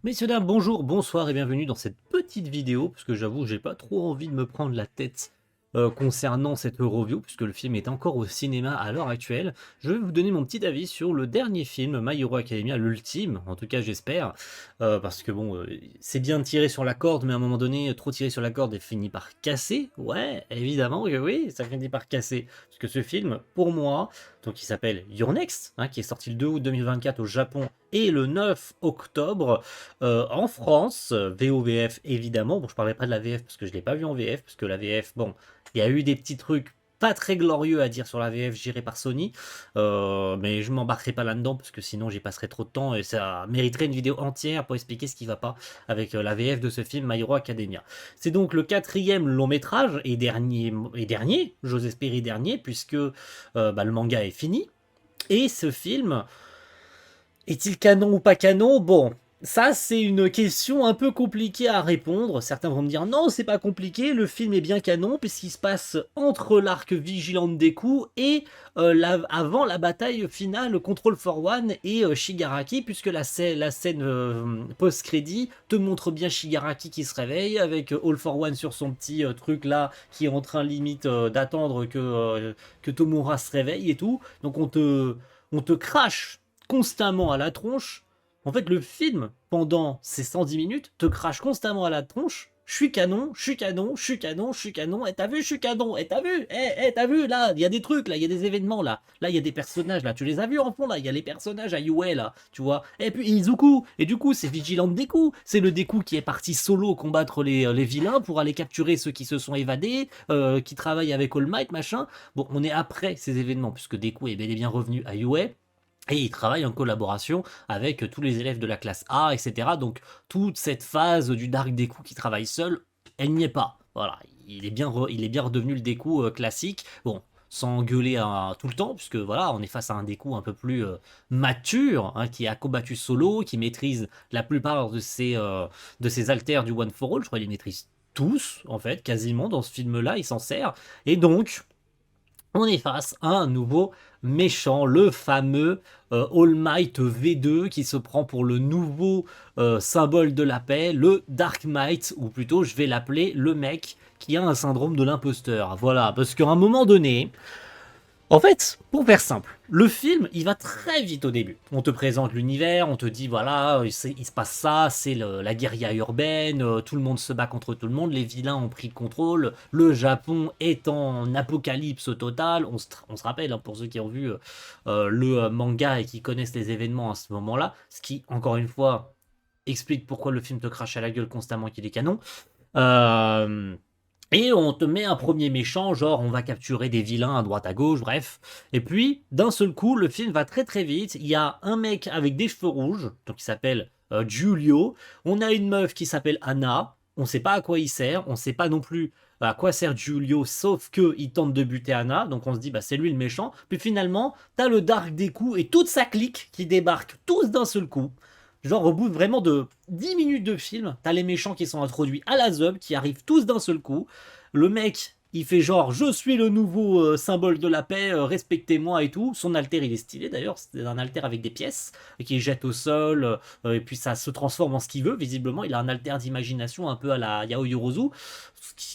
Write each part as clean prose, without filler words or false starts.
Messieurs, dames, bonjour, bonsoir et bienvenue dans cette petite vidéo, parce que j'avoue, j'ai pas trop envie de me prendre la tête concernant cette Euroview, puisque le film est encore au cinéma à l'heure actuelle. Je vais vous donner mon petit avis sur le dernier film, My Hero Academia, l'ultime, en tout cas j'espère, parce que bon, c'est bien de tirer sur la corde, mais à un moment donné, trop tirer sur la corde et finit par casser. Ouais, évidemment que oui, ça finit par casser, parce que ce film, pour moi, donc il s'appelle Your Next, hein, qui est sorti le 2 août 2024 au Japon et le 9 octobre en France, VOVF évidemment. Bon, je parlerai pas de la VF parce que je l'ai pas vu en VF, parce que la VF, bon, il y a eu des petits trucs pas très glorieux à dire sur la VF gérée par Sony, mais je m'embarquerai pas là-dedans parce que sinon j'y passerai trop de temps et ça mériterait une vidéo entière pour expliquer ce qui va pas avec la VF de ce film My Hero Academia. C'est donc le quatrième long métrage et dernier, j'ose espérer dernier, puisque le manga est fini. Et ce film, est-il canon ou pas canon? Bon, ça c'est une question un peu compliquée à répondre. Certains vont me dire non, c'est pas compliqué, le film est bien canon puisqu'il se passe entre l'arc Vigilante Deku et avant la bataille finale contre All for One et Shigaraki, puisque la scène post-crédit te montre bien Shigaraki qui se réveille avec All for One sur son petit truc là qui est en train limite d'attendre que Tomura se réveille et tout. Donc on te crache constamment à la tronche. En fait, le film, pendant ces 110 minutes, te crache constamment à la tronche. Je suis canon, je suis canon, je suis canon, je suis canon. Et t'as vu, je suis canon. Et t'as vu, t'as vu, là, il y a des trucs, là, il y a des événements, là. Là, il y a des personnages, là. Tu les as vus en fond, là. Il y a les personnages à Yue, là. Tu vois. Et puis Izuku. Et du coup, c'est Vigilante Deku. C'est le Deku qui est parti solo combattre les vilains pour aller capturer ceux qui se sont évadés, qui travaillent avec All Might, machin. Bon, on est après ces événements, puisque Deku est bel et bien revenu à Yue. Et il travaille en collaboration avec tous les élèves de la classe A, etc. Donc toute cette phase du Dark Deku qui travaille seul, elle n'y est pas. Voilà, il est bien redevenu le Deku classique. Bon, sans gueuler tout le temps, puisque voilà, on est face à un Deku un peu plus mature, hein, qui a combattu solo, qui maîtrise la plupart de ses alters du One for All. Je crois qu'il les maîtrise tous, en fait, quasiment dans ce film-là, il s'en sert. Et donc, on est face à un nouveau méchant, le fameux All Might V2 qui se prend pour le nouveau symbole de la paix, le Dark Might, ou plutôt je vais l'appeler le mec qui a un syndrome de l'imposteur. Voilà, parce qu'à un moment donné, en fait, pour faire simple, le film, il va très vite au début. On te présente l'univers, on te dit, voilà, il se passe ça, c'est la guérilla urbaine, tout le monde se bat contre tout le monde, les vilains ont pris le contrôle, le Japon est en apocalypse total. On se rappelle, hein, pour ceux qui ont vu le manga et qui connaissent les événements à ce moment-là, ce qui, encore une fois, explique pourquoi le film te crache à la gueule constamment qu'il est canon. Euh, et on te met un premier méchant, genre on va capturer des vilains à droite à gauche, bref. Et puis, d'un seul coup, le film va très très vite. Il y a un mec avec des cheveux rouges, donc il s'appelle Giulio. On a une meuf qui s'appelle Anna. On sait pas à quoi il sert. On sait pas non plus à quoi sert Giulio, sauf que il tente de buter Anna. Donc on se dit, bah c'est lui le méchant. Puis finalement, t'as le Dark Deku et toute sa clique qui débarquent tous d'un seul coup. Genre, au bout vraiment de 10 minutes de film, t'as les méchants qui sont introduits à la Zub, qui arrivent tous d'un seul coup. Le mec, il fait genre, je suis le nouveau symbole de la paix, respectez-moi et tout. Son alter, il est stylé d'ailleurs, c'est un alter avec des pièces, qui jette au sol, et puis ça se transforme en ce qu'il veut. Visiblement, il a un alter d'imagination un peu à la Yao Yorozu,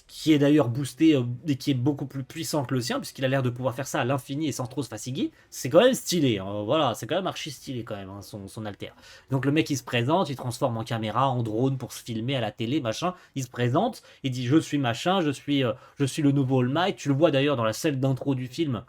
qui est d'ailleurs boosté et qui est beaucoup plus puissant que le sien, puisqu'il a l'air de pouvoir faire ça à l'infini et sans trop se fatiguer. C'est quand même stylé, hein. Voilà, c'est quand même archi stylé quand même, hein, son alter. Donc le mec il se présente, il transforme en caméra, en drone pour se filmer à la télé, machin. Il se présente, il dit je suis machin, je suis le nouveau All Might. Tu le vois d'ailleurs dans la scène d'intro du film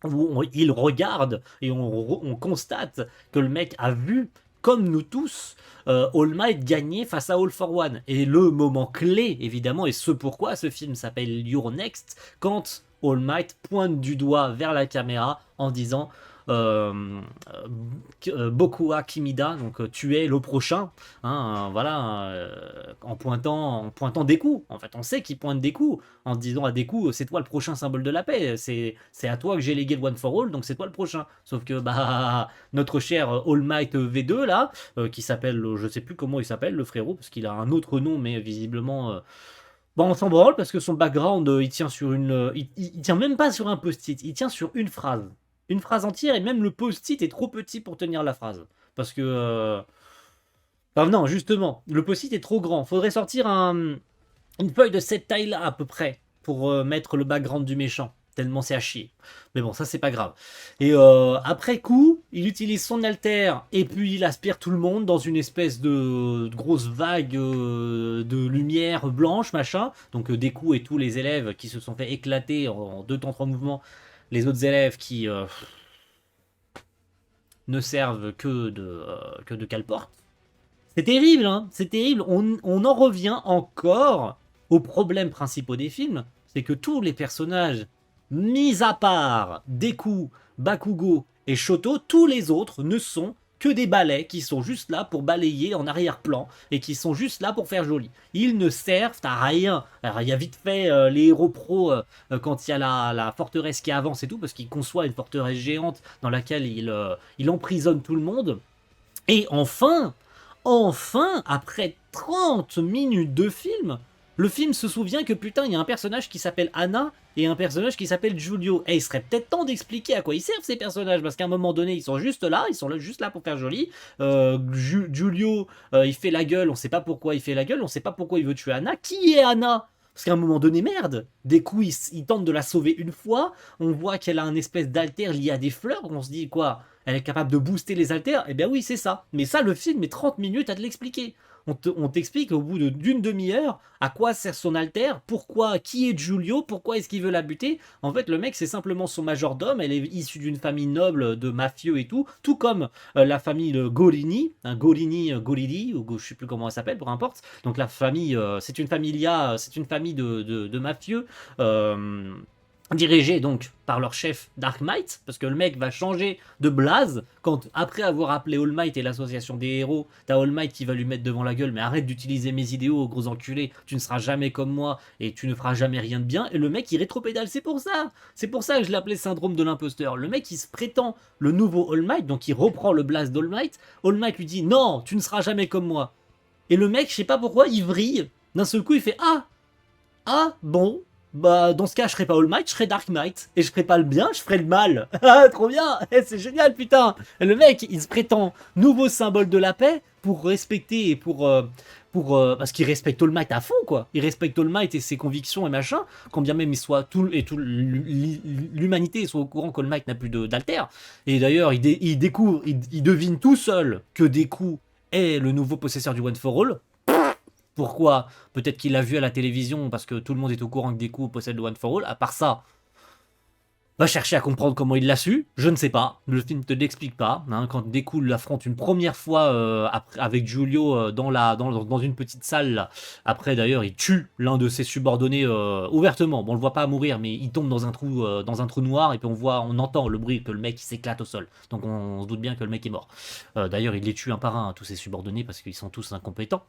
où il regarde et on constate que le mec a vu, comme nous tous, All Might gagner face à All for One. Et le moment clé, évidemment, et ce pourquoi ce film s'appelle Your Next, quand All Might pointe du doigt vers la caméra en disant euh, Bokua Kimida, donc tu es le prochain, hein, voilà, en pointant des coups. En fait, on sait qu'il pointe des coups, en disant à des coups, c'est toi le prochain symbole de la paix, c'est à toi que j'ai légué le One for All, donc c'est toi le prochain. Sauf que bah notre cher All Might V2 là, qui s'appelle, je sais plus comment il s'appelle le frérot, parce qu'il a un autre nom, mais visiblement. Bon, on s'en branle parce que son background, il tient sur il tient même pas sur un post-it, il tient sur une phrase. Une phrase entière et même le post-it est trop petit pour tenir la phrase. Parce que Enfin non, justement, le post-it est trop grand. Faudrait sortir une feuille de cette taille-là à peu près pour mettre le background du méchant. Tellement c'est à chier. Mais bon, ça c'est pas grave. Et après coup, il utilise son alter et puis il aspire tout le monde dans une espèce de grosse vague de lumière blanche, machin. Donc Deku et tous les élèves qui se sont fait éclater en 2 temps 3 mouvements. Les autres élèves qui ne servent que de cale-porte. C'est terrible, hein, c'est terrible. On en revient encore aux problèmes principaux des films. C'est que tous les personnages, mis à part Deku, Bakugo et Shoto, tous les autres ne sont que des balais qui sont juste là pour balayer en arrière-plan et qui sont juste là pour faire joli. Ils ne servent à rien. Alors il y a vite fait les héros pros quand il y a la forteresse qui avance et tout, parce qu'il conçoit une forteresse géante dans laquelle il emprisonne tout le monde. Et enfin, après 30 minutes de film, le film se souvient que putain, il y a un personnage qui s'appelle Anna et un personnage qui s'appelle Giulio. Et il serait peut-être temps d'expliquer à quoi ils servent ces personnages, parce qu'à un moment donné, ils sont juste là juste là pour faire joli. Giulio, il fait la gueule, on sait pas pourquoi il fait la gueule, on sait pas pourquoi il veut tuer Anna. Qui est Anna? Parce qu'à un moment donné, merde, des coups, il tente de la sauver une fois, on voit qu'elle a un espèce d'alter lié à des fleurs, on se dit quoi? Elle est capable de booster les haltères? Eh bien oui, c'est ça. Mais ça, le film met 30 minutes à te l'expliquer. On t'explique au bout d'une demi-heure à quoi sert son alter, pourquoi, qui est Giulio, pourquoi est-ce qu'il veut la buter. En fait, le mec, c'est simplement son majordome, elle est issue d'une famille noble de mafieux et tout comme la famille Gorini, Goridi, ou je sais plus comment elle s'appelle, peu importe. Donc la famille, c'est une familia, c'est une famille de mafieux. Dirigés donc par leur chef Dark Might, parce que le mec va changer de blase quand, après avoir appelé All Might et l'association des héros, t'as All Might qui va lui mettre devant la gueule, mais arrête d'utiliser mes idéaux, gros enculé, tu ne seras jamais comme moi et tu ne feras jamais rien de bien. Et le mec il rétropédale, c'est pour ça que je l'appelais syndrome de l'imposteur. Le mec il se prétend le nouveau All Might, donc il reprend le blase d'All Might. All Might lui dit non, tu ne seras jamais comme moi. Et le mec, je sais pas pourquoi, il vrille. D'un seul coup il fait ah bon, bah dans ce cas je serais pas All Might, je serais Dark Might. Et je ferais pas le bien, je ferais le mal. Ah trop bien, c'est génial putain. Et le mec il se prétend nouveau symbole de la paix pour respecter et parce qu'il respecte All Might à fond quoi. Il respecte All Might et ses convictions et machin, quand bien même il soit l'humanité soit au courant qu'All Might n'a plus d'alter. Et d'ailleurs il découvre, il devine tout seul que Deku est le nouveau possesseur du One for All. Pourquoi? Peut-être qu'il l'a vu à la télévision parce que tout le monde est au courant que Deku possède le One for All. À part ça, va chercher à comprendre comment il l'a su. Je ne sais pas. Le film ne te l'explique pas. Hein. Quand Deku l'affronte une première fois avec Giulio dans une petite salle, là. Après d'ailleurs, il tue l'un de ses subordonnés ouvertement. Bon, on le voit pas mourir, mais il tombe dans un trou noir et puis on entend le bruit que le mec s'éclate au sol. Donc on se doute bien que le mec est mort. D'ailleurs, il les tue un par un, tous ses subordonnés, parce qu'ils sont tous incompétents.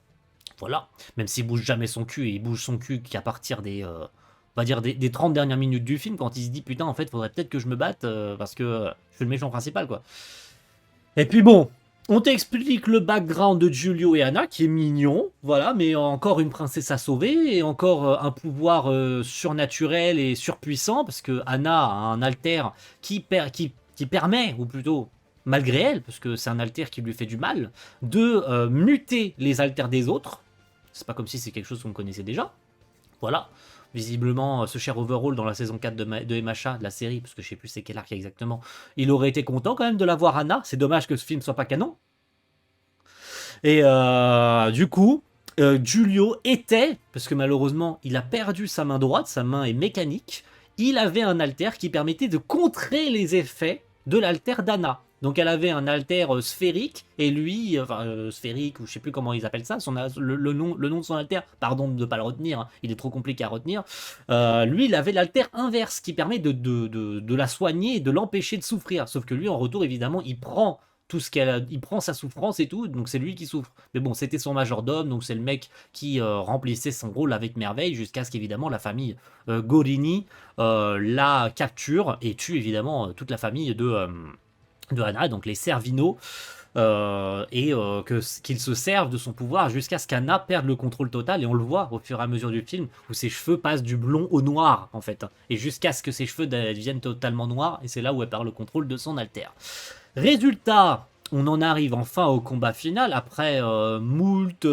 Voilà, même s'il bouge jamais son cul, et il bouge son cul qu'à partir on va dire des 30 dernières minutes du film, quand il se dit putain en fait faudrait peut-être que je me batte parce que je suis le méchant principal quoi. Et puis bon, on t'explique le background de Giulio et Anna qui est mignon, voilà, mais encore une princesse à sauver et encore un pouvoir surnaturel et surpuissant parce que Anna a un alter qui permet, ou plutôt malgré elle, parce que c'est un alter qui lui fait du mal, de muter les alters des autres. C'est pas comme si c'est quelque chose qu'on connaissait déjà. Voilà. Visiblement, ce cher Overhaul dans la saison 4 de MHA, de la série, parce que je sais plus c'est quel arc exactement, il aurait été content quand même de la voir Anna. C'est dommage que ce film soit pas canon. Et du coup, Giulio était, parce que malheureusement, il a perdu sa main droite, sa main est mécanique, il avait un alter qui permettait de contrer les effets de l'alter d'Anna. Donc elle avait un alter sphérique, et lui, sphérique, ou je sais plus comment ils appellent ça, le nom de son alter, pardon de ne pas le retenir, hein, il est trop compliqué à retenir, lui il avait l'alter inverse, qui permet de la soigner et de l'empêcher de souffrir, sauf que lui en retour évidemment il prend il prend sa souffrance et tout, donc c'est lui qui souffre. Mais bon, c'était son majordome, donc c'est le mec qui remplissait son rôle avec merveille, jusqu'à ce qu'évidemment la famille Gorini la capture et tue évidemment toute la famille de Anna, donc les Servino, qu'ils se servent de son pouvoir jusqu'à ce qu'Anna perde le contrôle total, et on le voit au fur et à mesure du film, où ses cheveux passent du blond au noir, en fait, et jusqu'à ce que ses cheveux deviennent totalement noirs, et c'est là où elle perd le contrôle de son alter. Résultat, on en arrive enfin au combat final, après moult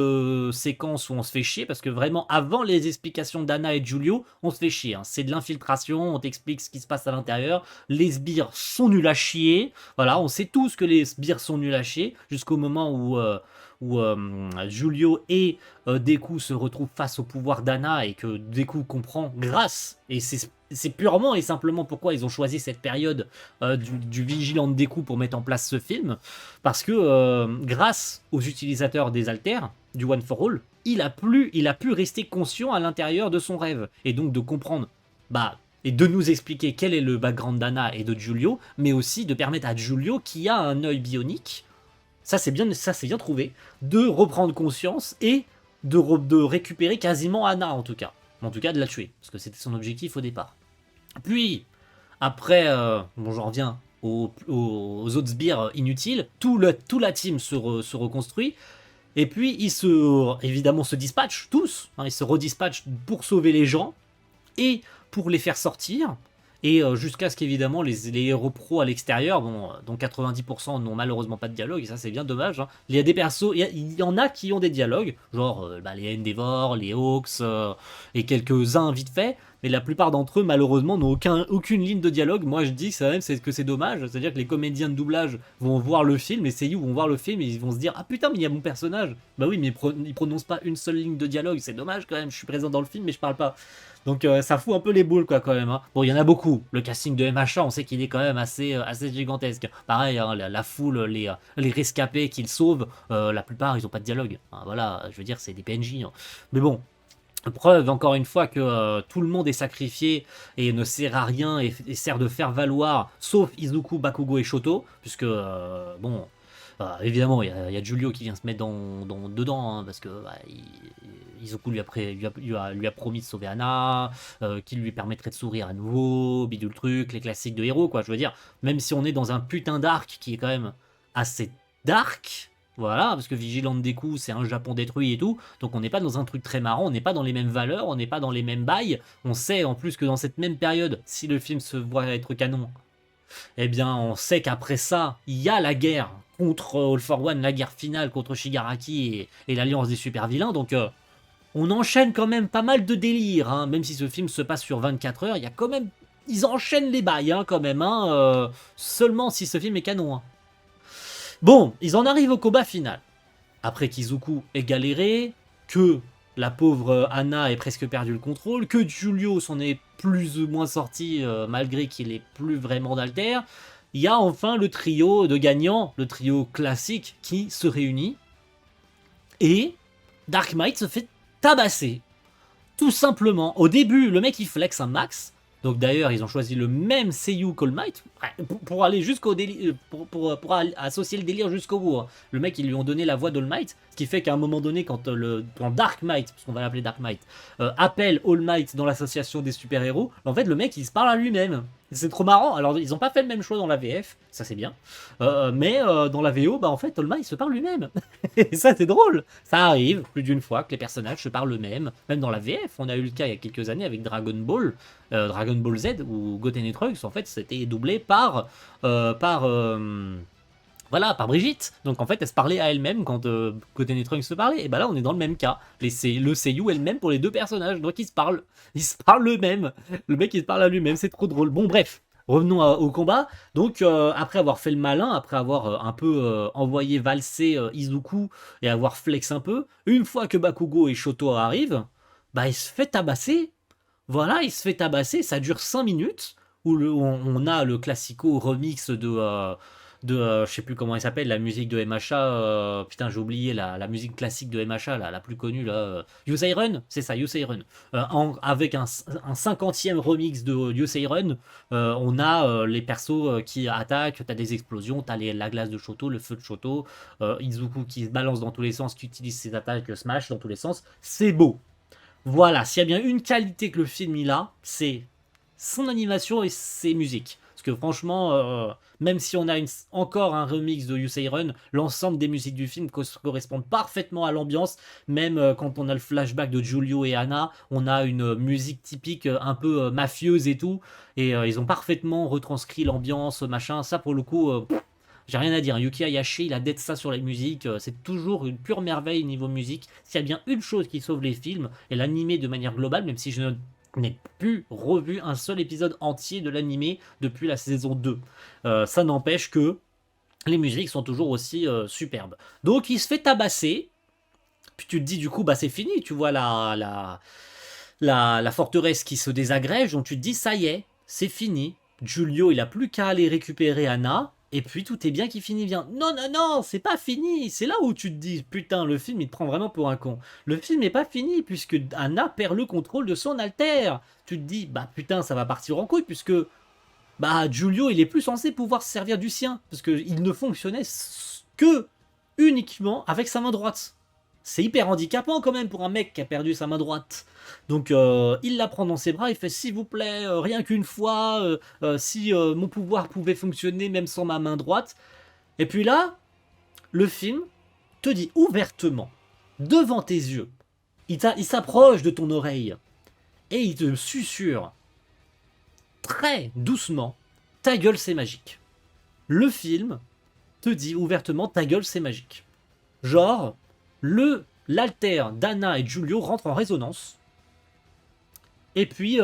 séquences où on se fait chier, parce que vraiment, avant les explications d'Anna et de Giulio, on se fait chier, hein. C'est de l'infiltration, on t'explique ce qui se passe à l'intérieur, les sbires sont nuls à chier, voilà, on sait tous que les sbires sont nuls à chier, jusqu'au moment où Giulio et Deku se retrouvent face au pouvoir d'Anna, et que Deku comprend grâce, et c'est purement et simplement pourquoi ils ont choisi cette période du Vigilant de Deku pour mettre en place ce film, parce que grâce aux utilisateurs des haltères, du One for All, il a pu rester conscient à l'intérieur de son rêve, et donc de comprendre, et de nous expliquer quel est le background d'Anna et de Giulio, mais aussi de permettre à Giulio, qui a un œil bionique, ça c'est bien trouvé, de reprendre conscience et de récupérer quasiment Anna en tout cas de la tuer, parce que c'était son objectif au départ. Puis, après, bon j'en reviens aux autres sbires inutiles, tout la team se reconstruit, et puis évidemment se dispatchent tous, hein, ils se redispatchent pour sauver les gens, et pour les faire sortir, et jusqu'à ce qu'évidemment les héros pros à l'extérieur, bon, dont 90% n'ont malheureusement pas de dialogue, et ça c'est bien dommage, hein. Il y a des persos, il y en a qui ont des dialogues, genre les Endeavor, les Hawks, et quelques-uns vite fait, mais la plupart d'entre eux malheureusement n'ont aucune ligne de dialogue. Moi je dis que c'est dommage, c'est-à-dire que les comédiens de doublage vont voir le film, les seiyuu vont voir le film et ils vont se dire ah putain mais il y a mon personnage, bah oui mais ils prononcent pas une seule ligne de dialogue, c'est dommage quand même, je suis présent dans le film mais je parle pas. Donc ça fout un peu les boules quoi quand même, hein. Bon il y en a beaucoup, le casting de MHA on sait qu'il est quand même assez gigantesque. Pareil hein, la foule, les rescapés qu'ils sauvent, la plupart ils ont pas de dialogue, hein, voilà, je veux dire c'est des PNJ, hein. Mais bon, preuve encore une fois que tout le monde est sacrifié et ne sert à rien et sert de faire valoir, sauf Izuku, Bakugo et Shoto, puisque bon, évidemment il y a Giulio qui vient se mettre dedans, hein, parce que Izuku lui a promis de sauver Anna, qui lui permettrait de sourire à nouveau, bidule truc, les classiques de héros quoi, je veux dire, même si on est dans un putain d'arc qui est quand même assez dark. Voilà, parce que Vigilante Deku, c'est un Japon détruit et tout, donc on n'est pas dans un truc très marrant, on n'est pas dans les mêmes valeurs, on n'est pas dans les mêmes bails. On sait en plus que dans cette même période, si le film se voit être canon, eh bien on sait qu'après ça, il y a la guerre contre All for One, la guerre finale contre Shigaraki et l'alliance des super vilains, donc on enchaîne quand même pas mal de délires, hein. Même si ce film se passe sur 24 heures, il y a quand même... Ils enchaînent les bails hein, quand même, hein, seulement si ce film est canon, hein. Bon, ils en arrivent au combat final. Après qu'Izuku ait galéré, que la pauvre Anna ait presque perdu le contrôle, que Giulio s'en est plus ou moins sorti malgré qu'il ait plus vraiment d'alter, il y a enfin le trio de gagnants, le trio classique qui se réunit, et Dark Might se fait tabasser. Tout simplement, au début, le mec il flex un max. Donc d'ailleurs, ils ont choisi le même Seiyu qu'All Might pour aller jusqu'au délire, pour associer le délire jusqu'au bout, hein. Le mec, ils lui ont donné la voix d'All Might, ce qui fait qu'à un moment donné, quand Dark Might, parce qu'on va l'appeler Dark Might, appelle All Might dans l'association des super-héros, en fait, le mec, il se parle à lui-même. C'est trop marrant. Alors, ils n'ont pas fait le même choix dans la VF, ça c'est bien. Mais dans la VO, en fait, All Might se parle lui-même. Et ça, c'est drôle. Ça arrive plus d'une fois que les personnages se parlent eux-mêmes. Même dans la VF, on a eu le cas il y a quelques années avec Dragon Ball Z ou Goten et Trunks. En fait, c'était doublé par Brigitte. Donc en fait, elle se parlait à elle-même quand Goten et Trunks se parlaient. Et là, on est dans le même cas. Le seiyuu elle-même pour les deux personnages. Donc ils se parlent eux-mêmes. Le mec, il se parle à lui-même. C'est trop drôle. Bon, bref. Revenons au combat. Donc, après avoir fait le malin, après avoir un peu envoyé valser Izuku et avoir flex un peu, une fois que Bakugo et Shoto arrivent, il se fait tabasser. Voilà, il se fait tabasser. Ça dure 5 minutes où on a le classico remix je sais plus comment il s'appelle, la musique de MHA, putain j'ai oublié la musique classique de MHA, la plus connue là, Yusei Run, c'est ça, Yusei Run, avec un 50e remix de Yusei Run, on a les persos qui attaquent, t'as des explosions, t'as la glace de Shoto, le feu de Shoto, Izuku qui se balance dans tous les sens, qui utilise ses attaques smash dans tous les sens, c'est beau. Voilà, s'il y a bien une qualité que le film il a, c'est son animation et ses musiques. Parce que franchement, même si on a encore un remix de Yusei Run, l'ensemble des musiques du film correspondent parfaitement à l'ambiance. Même quand on a le flashback de Giulio et Anna, on a une musique typique un peu mafieuse et tout. Et ils ont parfaitement retranscrit l'ambiance, machin. Ça pour le coup, J'ai rien à dire. Yuki Hayashi, il a d'être ça sur les musiques. C'est toujours une pure merveille niveau musique. S'il y a bien une chose qui sauve les films et l'animé de manière globale, même si je n'ai plus revu un seul épisode entier de l'animé depuis la saison 2. Ça n'empêche que les musiques sont toujours aussi superbes. Donc il se fait tabasser. Puis tu te dis du coup, bah c'est fini. Tu vois la forteresse qui se désagrège. Donc tu te dis, ça y est, c'est fini. Giulio, il a plus qu'à aller récupérer Anna. Et puis tout est bien qui finit bien. Non, non, non, c'est pas fini. C'est là où tu te dis, putain, le film, il te prend vraiment pour un con. Le film n'est pas fini, puisque Anna perd le contrôle de son alter. Tu te dis, bah putain, ça va partir en couille, puisque bah Giulio, il est plus censé pouvoir se servir du sien, parce qu'il ne fonctionnait que uniquement avec sa main droite. C'est hyper handicapant quand même pour un mec qui a perdu sa main droite. Donc il la prend dans ses bras, il fait s'il vous plaît, rien qu'une fois, si mon pouvoir pouvait fonctionner même sans ma main droite. Et puis là, le film te dit ouvertement, devant tes yeux, il s'approche de ton oreille et il te susurre très doucement, ta gueule c'est magique. Le film te dit ouvertement, ta gueule c'est magique. Genre, l'alter d'Anna et Giulio rentre en résonance. Et puis,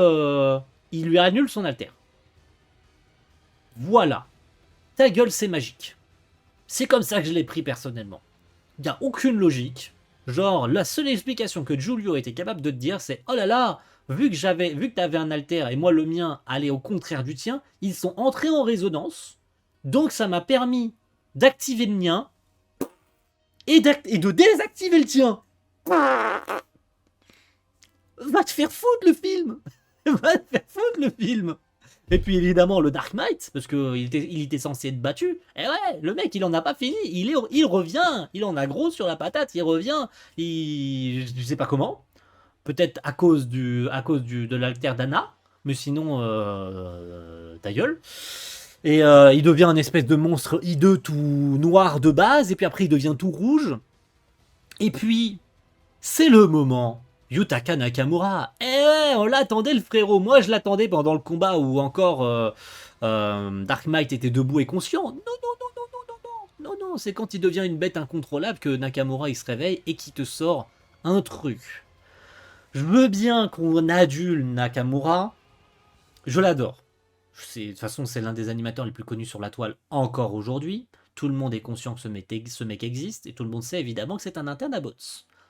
il lui annule son alter. Voilà. Ta gueule, c'est magique. C'est comme ça que je l'ai pris personnellement. Il n'y a aucune logique. Genre, la seule explication que Giulio était capable de te dire, c'est oh là là, vu que t'avais un alter et moi le mien allait au contraire du tien, ils sont entrés en résonance. Donc ça m'a permis d'activer le mien et de désactiver le tien. Va te faire foutre le film. Va te faire foutre le film. Et puis évidemment le Dark Knight, parce qu'il était censé être battu. Et ouais, le mec il en a pas fini, il revient, il en a gros sur la patate, il revient, je sais pas comment, peut-être à cause de l'alter d'Anna, mais sinon ta gueule. Et il devient un espèce de monstre hideux tout noir de base, et puis après il devient tout rouge. Et puis c'est le moment. Yutaka Nakamura. Eh ouais, on l'attendait le frérot. Moi je l'attendais pendant le combat où encore Dark Knight était debout et conscient. Non, non, non, non, non, non, non, non, non. C'est quand il devient une bête incontrôlable que Nakamura il se réveille et qui te sort un truc. Je veux bien qu'on adule Nakamura. Je l'adore. De toute façon, c'est l'un des animateurs les plus connus sur la toile encore aujourd'hui. Tout le monde est conscient que ce mec existe et tout le monde sait évidemment que c'est un interne à Bots.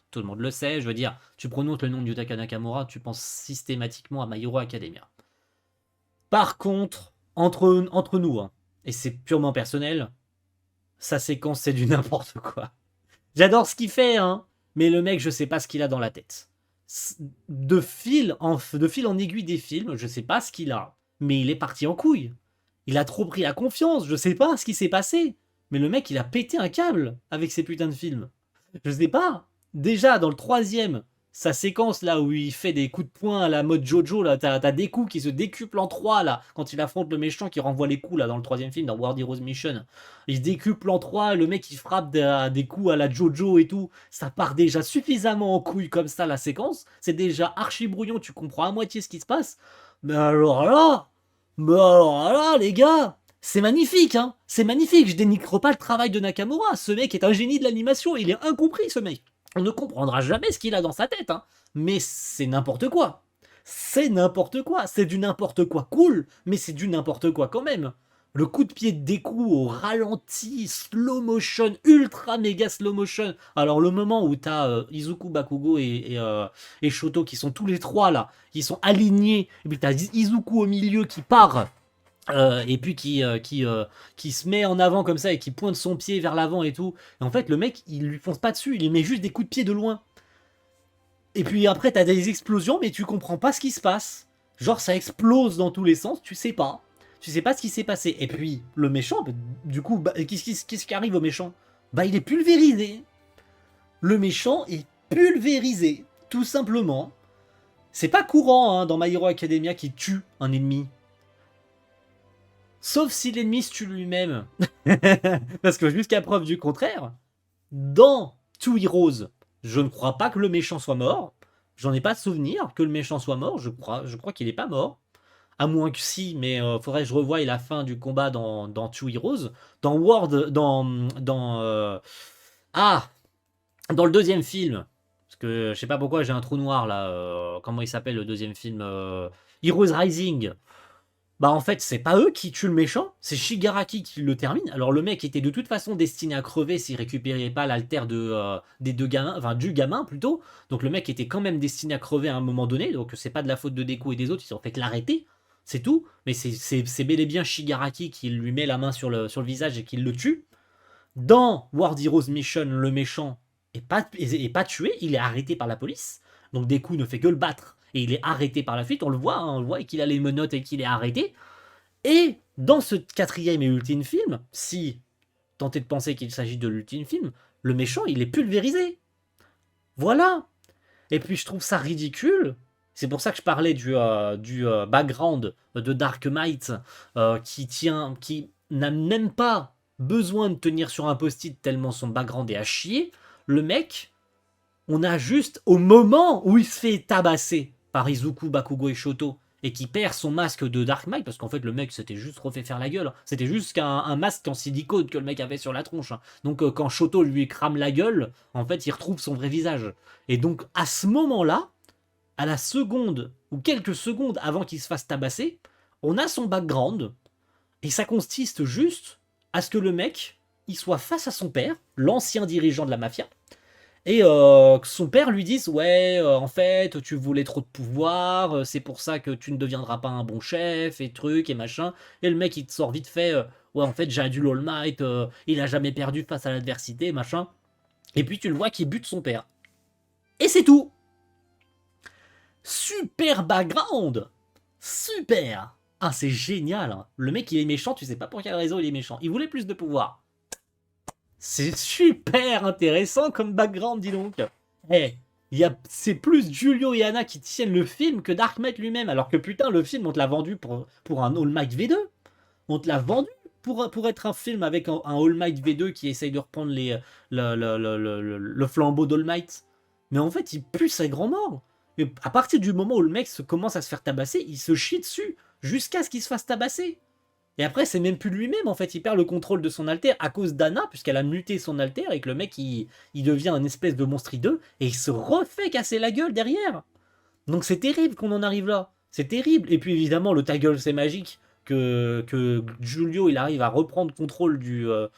Tout le monde le sait, je veux dire, tu prononces le nom de Yutaka Nakamura, tu penses systématiquement à My Hero Academia. Par contre, entre nous, hein, et c'est purement personnel, sa séquence c'est du n'importe quoi. J'adore ce qu'il fait, hein, mais le mec, je sais pas ce qu'il a dans la tête. De fil en aiguille des films, je sais pas ce qu'il a, mais il est parti en couille. Il a trop pris la confiance, je sais pas ce qui s'est passé. Mais le mec, il a pété un câble avec ces putains de films. Je sais pas. Déjà, dans le troisième, sa séquence là où il fait des coups de poing à la mode Jojo, là, t'as des coups qui se décuplent en 3 là, quand il affronte le méchant qui renvoie les coups là dans le troisième film, dans World Heroes Mission. Il se décuple en 3, le mec il frappe des coups à la Jojo et tout. Ça part déjà suffisamment en couille comme ça la séquence. C'est déjà archi brouillon, tu comprends à moitié ce qui se passe. Mais alors là, les gars, c'est magnifique, hein. C'est magnifique, je dénigre pas le travail de Nakamura. Ce mec est un génie de l'animation, il est incompris ce mec. On ne comprendra jamais ce qu'il a dans sa tête, hein. Mais c'est n'importe quoi. C'est n'importe quoi. C'est du n'importe quoi cool, mais c'est du n'importe quoi quand même. Le coup de pied de Deku au ralenti, slow motion, ultra méga slow motion. Alors le moment où t'as Izuku, Bakugo et Shoto qui sont tous les trois là, qui sont alignés, et puis t'as Izuku au milieu qui part. Et puis qui se met en avant comme ça et qui pointe son pied vers l'avant et tout. Et en fait, le mec, il lui fonce pas dessus, il lui met juste des coups de pied de loin. Et puis après, t'as des explosions, mais tu comprends pas ce qui se passe. Genre, ça explose dans tous les sens, tu sais pas. Tu sais pas ce qui s'est passé. Et puis, le méchant, du coup, qu'est-ce qui arrive au méchant? Bah, il est pulvérisé. Le méchant est pulvérisé, tout simplement. C'est pas courant hein, dans My Hero Academia qui tue un ennemi. Sauf si l'ennemi se tue lui-même. Parce que jusqu'à preuve du contraire, dans Two Heroes, je ne crois pas que le méchant soit mort. J'en ai pas de souvenir que le méchant soit mort. Je crois qu'il est pas mort. À moins que si, mais faudrait que je revoie la fin du combat dans Two Heroes. Dans World. Ah Dans le deuxième film. Parce que je sais pas pourquoi j'ai un trou noir là. Comment il s'appelle le deuxième film Heroes Rising. Bah en fait, c'est pas eux qui tuent le méchant, c'est Shigaraki qui le termine. Alors le mec était de toute façon destiné à crever s'il récupérait pas l'altère des deux gamins, enfin du gamin plutôt. Donc le mec était quand même destiné à crever à un moment donné, donc c'est pas de la faute de Deku et des autres, ils ont fait que l'arrêter, c'est tout. Mais c'est bel et bien Shigaraki qui lui met la main sur le visage et qui le tue. Dans World Heroes Mission, le méchant est pas tué, il est arrêté par la police. Donc Deku ne fait que le battre et il est arrêté par la suite. On le voit, hein, on le voit qu'il a les menottes et qu'il est arrêté. Et dans ce quatrième et ultime film, si tentez de penser qu'il s'agit de l'ultime film, le méchant il est pulvérisé. Voilà. Et puis je trouve ça ridicule. C'est pour ça que je parlais du background de Dark Might qui n'a même pas besoin de tenir sur un post-it tellement son background est à chier. Le mec, on a juste au moment où il se fait tabasser par Izuku, Bakugo et Shoto et qui perd son masque de Dark Might, parce qu'en fait le mec s'était juste refait faire la gueule, c'était juste un masque en silicone que le mec avait sur la tronche. Donc quand Shoto lui crame la gueule, en fait il retrouve son vrai visage. Et donc à ce moment-là, à la seconde ou quelques secondes avant qu'il se fasse tabasser, on a son background et ça consiste juste à ce que le mec il soit face à son père, l'ancien dirigeant de la mafia, et que son père lui dise ouais en fait tu voulais trop de pouvoir, c'est pour ça que tu ne deviendras pas un bon chef et truc et machin. Et le mec il te sort vite fait ouais en fait j'ai adulé All Might, il a jamais perdu face à l'adversité machin. Et puis tu le vois qui bute son père. Et c'est tout. Super background. Super. Ah c'est génial, hein. Le mec il est méchant, tu sais pas pour quelle raison il est méchant. Il voulait plus de pouvoir. C'est super intéressant comme background, dis donc. Eh, c'est plus Giulio et Anna qui tiennent le film que Dark Knight lui-même. Alors que putain, le film, on te l'a vendu pour un All Might V2. On te l'a vendu pour être un film avec un All Might V2 qui essaye de reprendre le flambeau d'All Might. Mais en fait, il pue sa grand-mort. Et à partir du moment où le mec commence à se faire tabasser, il se chie dessus jusqu'à ce qu'il se fasse tabasser. Et après, c'est même plus lui-même, en fait. Il perd le contrôle de son alter à cause d'Anna, puisqu'elle a muté son alter, et que le mec, il devient un espèce de monstre hideux, et il se refait casser la gueule derrière. Donc c'est terrible qu'on en arrive là. C'est terrible. Et puis évidemment, le ta gueule, c'est magique, que Giulio, il arrive à reprendre contrôle de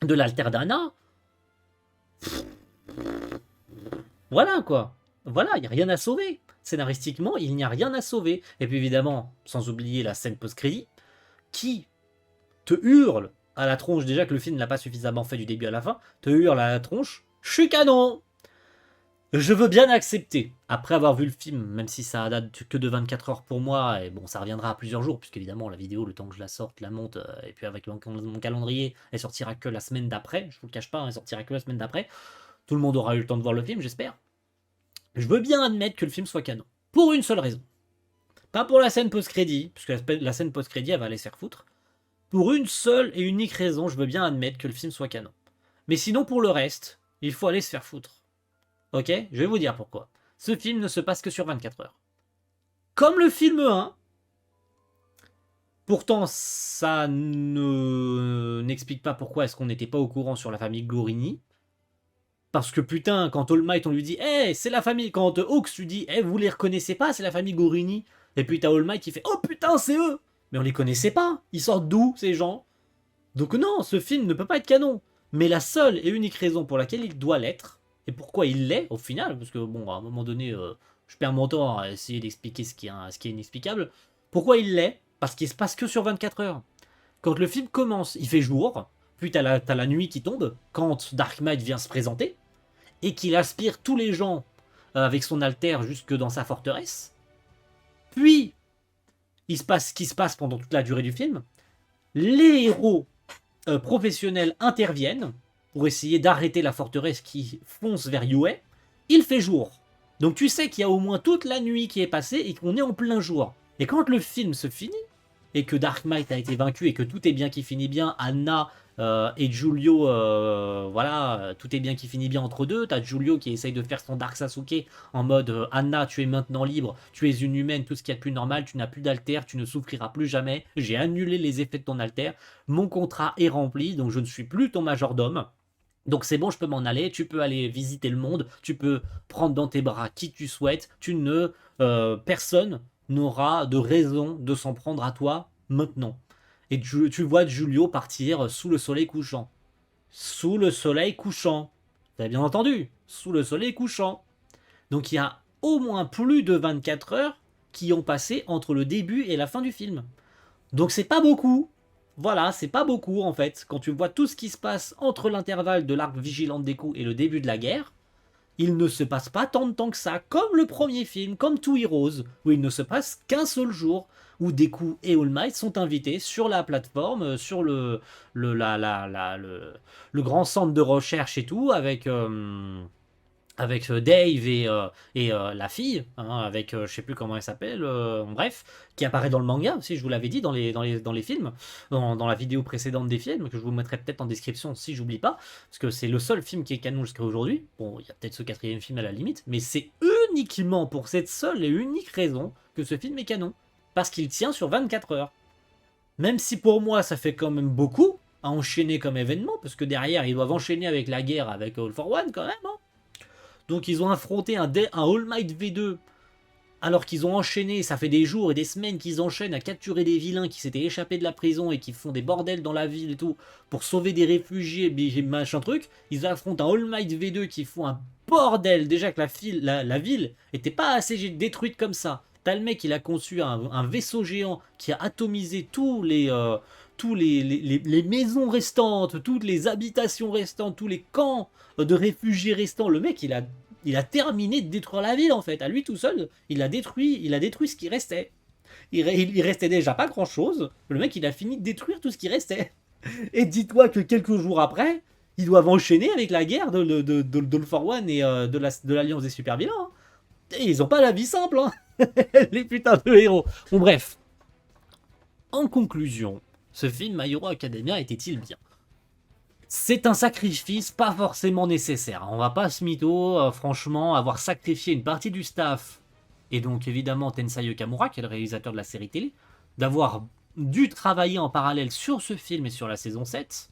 l'alter d'Anna. Voilà, quoi. Voilà, il n'y a rien à sauver. Scénaristiquement, il n'y a rien à sauver. Et puis évidemment, sans oublier la scène post-crédit, qui te hurle à la tronche, déjà que le film n'a pas suffisamment fait du début à la fin, te hurle à la tronche, je suis canon. Je veux bien accepter, après avoir vu le film, même si ça date que de 24 heures pour moi, et bon, ça reviendra à plusieurs jours, puisque évidemment la vidéo, le temps que je la sorte, la monte, et puis avec mon calendrier, elle sortira que la semaine d'après, je vous le cache pas, elle sortira que la semaine d'après, tout le monde aura eu le temps de voir le film, j'espère. Je veux bien admettre que le film soit canon, pour une seule raison. Pas pour la scène post-crédit, puisque la scène post-crédit, elle va aller se faire foutre. Pour une seule et unique raison, je veux bien admettre que le film soit canon. Mais sinon, pour le reste, il faut aller se faire foutre. Ok? Je vais vous dire pourquoi. Ce film ne se passe que sur 24 heures. Comme le film 1, pourtant ça n'explique pas pourquoi est-ce qu'on n'était pas au courant sur la famille Gorini. Parce que putain, quand All Might on lui dit hey, c'est la famille, quand Hawks lui dit hey, vous les reconnaissez pas, c'est la famille Gorini. Et puis t'as All Might qui fait oh putain, c'est eux. Mais on les connaissait pas. Ils sortent d'où ces gens? Donc non, ce film ne peut pas être canon. Mais la seule et unique raison pour laquelle il doit l'être, et pourquoi il l'est au final, parce que bon, à un moment donné, je perds mon temps à essayer d'expliquer ce qui est inexplicable. Pourquoi il l'est? Parce qu'il se passe que sur 24 heures. Quand le film commence, il fait jour, puis t'as la nuit qui tombe, quand Dark Might vient se présenter, et qu'il aspire tous les gens avec son alter jusque dans sa forteresse. Puis, il se passe ce qui se passe pendant toute la durée du film. Les héros professionnels interviennent pour essayer d'arrêter la forteresse qui fonce vers Yue. Il fait jour. Donc tu sais qu'il y a au moins toute la nuit qui est passée et qu'on est en plein jour. Et quand le film se finit, et que Dark Might a été vaincu et que tout est bien qui finit bien, Anna et Giulio, voilà, tout est bien qui finit bien entre deux. T'as Giulio qui essaye de faire son Dark Sasuke en mode Anna, tu es maintenant libre, tu es une humaine, tout ce qu'il y a de plus normal, tu n'as plus d'alter, tu ne souffriras plus jamais, j'ai annulé les effets de ton alter, mon contrat est rempli, donc je ne suis plus ton majordome. Donc c'est bon, je peux m'en aller, tu peux aller visiter le monde, tu peux prendre dans tes bras qui tu souhaites, personne n'aura de raison de s'en prendre à toi maintenant. Et tu vois Giulio partir sous le soleil couchant. Sous le soleil couchant. Vous avez bien entendu, sous le soleil couchant. Donc il y a au moins plus de 24 heures qui ont passé entre le début et la fin du film. Donc c'est pas beaucoup. Voilà, c'est pas beaucoup en fait. Quand tu vois tout ce qui se passe entre l'intervalle de l'arc Vigilante Deku et le début de la guerre, il ne se passe pas tant de temps que ça, comme le premier film, comme Two Heroes, où il ne se passe qu'un seul jour, où Deku et All Might sont invités sur la plateforme, sur le grand centre de recherche et tout, avec Dave et la fille, hein, avec je sais plus comment elle s'appelle, bref, qui apparaît dans le manga aussi, je vous l'avais dit dans les films, dans la vidéo précédente des films, que je vous mettrai peut-être en description si j'oublie pas, parce que c'est le seul film qui est canon jusqu'à aujourd'hui. Bon, il y a peut-être ce quatrième film à la limite, mais c'est uniquement pour cette seule et unique raison que ce film est canon, parce qu'il tient sur 24 heures. Même si pour moi ça fait quand même beaucoup à enchaîner comme événement, parce que derrière ils doivent enchaîner avec la guerre avec All for One quand même, hein. Donc ils ont affronté un All Might V2 alors qu'ils ont enchaîné, ça fait des jours et des semaines qu'ils enchaînent à capturer des vilains qui s'étaient échappés de la prison et qui font des bordels dans la ville et tout pour sauver des réfugiés, machin truc. Ils affrontent un All Might V2 qui font un bordel. Déjà que la ville était pas assez détruite comme ça. T'as le mec, il a conçu un vaisseau géant qui a atomisé les maisons restantes, toutes les habitations restantes, tous les camps de réfugiés restants. Le mec, il a terminé de détruire la ville en fait. À lui tout seul, il a détruit ce qui restait. Il restait déjà pas grand chose. Le mec, il a fini de détruire tout ce qui restait. Et dis-toi que quelques jours après, ils doivent enchaîner avec la guerre de For One et de l'Alliance des super vilains, hein. Et ils ont pas la vie simple, hein. Les putains de héros. Bon, bref. En conclusion, ce film My Hero Academia était-il bien? C'est un sacrifice pas forcément nécessaire. On va pas se mytho, franchement, avoir sacrifié une partie du staff, et donc évidemment Tensai Yokamura, qui est le réalisateur de la série télé, d'avoir dû travailler en parallèle sur ce film et sur la saison 7,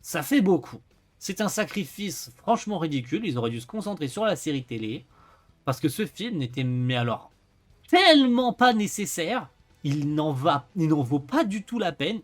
ça fait beaucoup. C'est un sacrifice franchement ridicule, ils auraient dû se concentrer sur la série télé, parce que ce film n'était, mais alors, tellement pas nécessaire. Il n'en vaut pas du tout la peine.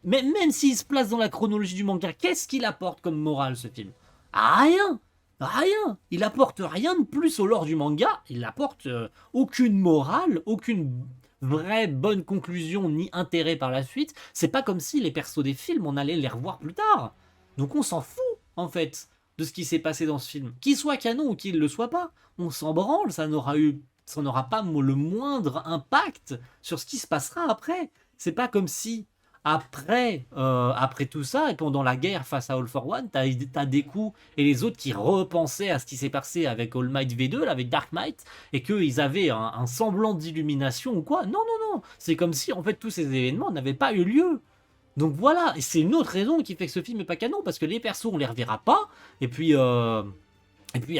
Même s'il se place dans la chronologie du manga, qu'est-ce qu'il apporte comme morale ce film? Rien. Rien. Il apporte rien de plus au lore du manga. Il apporte aucune morale, aucune vraie bonne conclusion ni intérêt par la suite. C'est pas comme si les persos des films, on allait les revoir plus tard. Donc on s'en fout en fait de ce qui s'est passé dans ce film. Qu'il soit canon ou qu'il ne le soit pas, on s'en branle, ça n'aura pas le moindre impact sur ce qui se passera après. C'est pas comme si après tout ça, et pendant la guerre face à All for One, t'as Deku et les autres qui repensaient à ce qui s'est passé avec All Might V2, là, avec Dark Might, et qu'ils avaient un semblant d'illumination ou quoi. Non, non, non. C'est comme si en fait tous ces événements n'avaient pas eu lieu. Donc voilà, et c'est une autre raison qui fait que ce film n'est pas canon, parce que les persos, on les reverra pas, et puis il n'y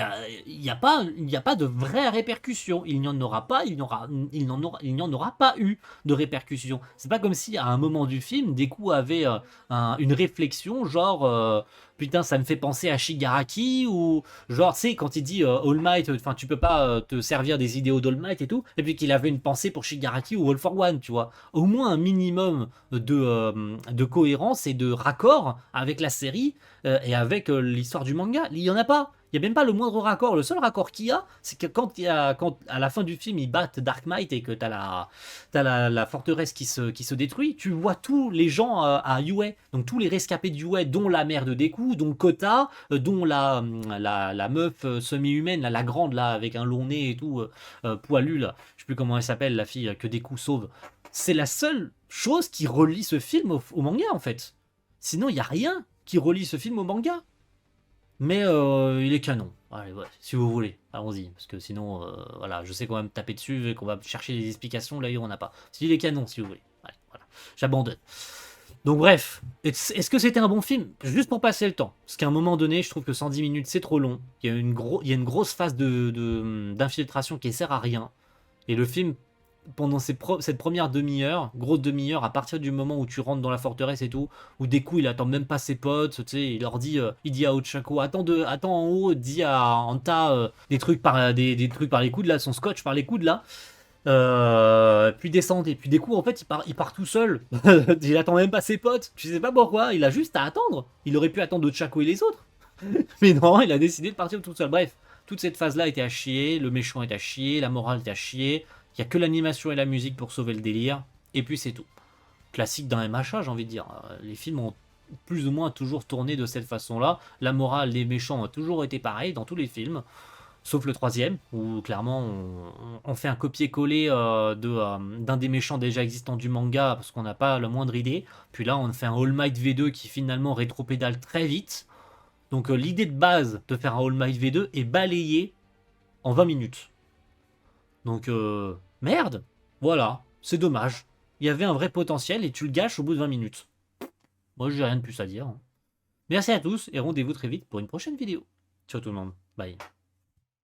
a pas de vraie répercussion. Il n'y en aura pas, il n'y en aura pas eu de répercussion. C'est pas comme si à un moment du film, Deku avait une réflexion genre putain, ça me fait penser à Shigaraki, ou genre, tu sais, quand il dit All Might, enfin, tu peux pas te servir des idéaux d'All Might et tout, et puis qu'il avait une pensée pour Shigaraki ou All for One, tu vois. Au moins un minimum de cohérence et de raccord avec la série et avec l'histoire du manga. Il y en a pas. Il n'y a même pas le moindre raccord. Le seul raccord qu'il y a, c'est que quand à la fin du film, ils battent Dark Might et que t'as la forteresse qui se détruit, tu vois tous les gens à Yue. Donc tous les rescapés de Yue, dont la mère de Deku, dont Kota, dont la meuf semi-humaine, la grande, là, avec un long nez et tout, poilue, là. Je sais plus comment elle s'appelle, la fille que Deku sauve. C'est la seule chose qui relie ce film au manga, en fait. Sinon, il n'y a rien qui relie ce film au manga. Mais il est canon. Allez, ouais, si vous voulez, allons-y. Parce que sinon, voilà, je sais qu'on va me taper dessus et qu'on va chercher des explications, là, il n'y en a pas. Il est canon, si vous voulez. Allez, voilà, j'abandonne. Donc bref, est-ce que c'était un bon film? Juste pour passer le temps. Parce qu'à un moment donné, je trouve que 110 minutes, c'est trop long. Il y a une grosse phase d'infiltration qui sert à rien. Et le film, pendant cette première demi-heure, grosse demi-heure, à partir du moment où tu rentres dans la forteresse et tout, où des coups il attend même pas ses potes, tu sais, il leur dit, il dit à Ochako, attends en haut, dis à Anta des trucs des trucs par les coudes là, son scotch par les coudes là, puis descendez, puis des coups en fait il part tout seul, il attend même pas ses potes, tu sais pas pourquoi, il a juste à attendre, il aurait pu attendre Ochako et les autres, mais non, il a décidé de partir tout seul, bref. Toute cette phase-là était à chier, le méchant est à chier, la morale est à chier, il n'y a que l'animation et la musique pour sauver le délire, et puis c'est tout. Classique d'un MHA, j'ai envie de dire. Les films ont plus ou moins toujours tourné de cette façon-là. La morale des méchants a toujours été pareille dans tous les films, sauf le troisième, où clairement on fait un copier-coller d'un des méchants déjà existants du manga, parce qu'on n'a pas la moindre idée. Puis là, on fait un All Might V2 qui finalement rétropédale très vite. Donc l'idée de base de faire un All Might V2 est balayée en 20 minutes. Donc, merde, voilà, c'est dommage. Il y avait un vrai potentiel et tu le gâches au bout de 20 minutes. Moi, j'ai rien de plus à dire. Merci à tous et rendez-vous très vite pour une prochaine vidéo. Ciao tout le monde, bye.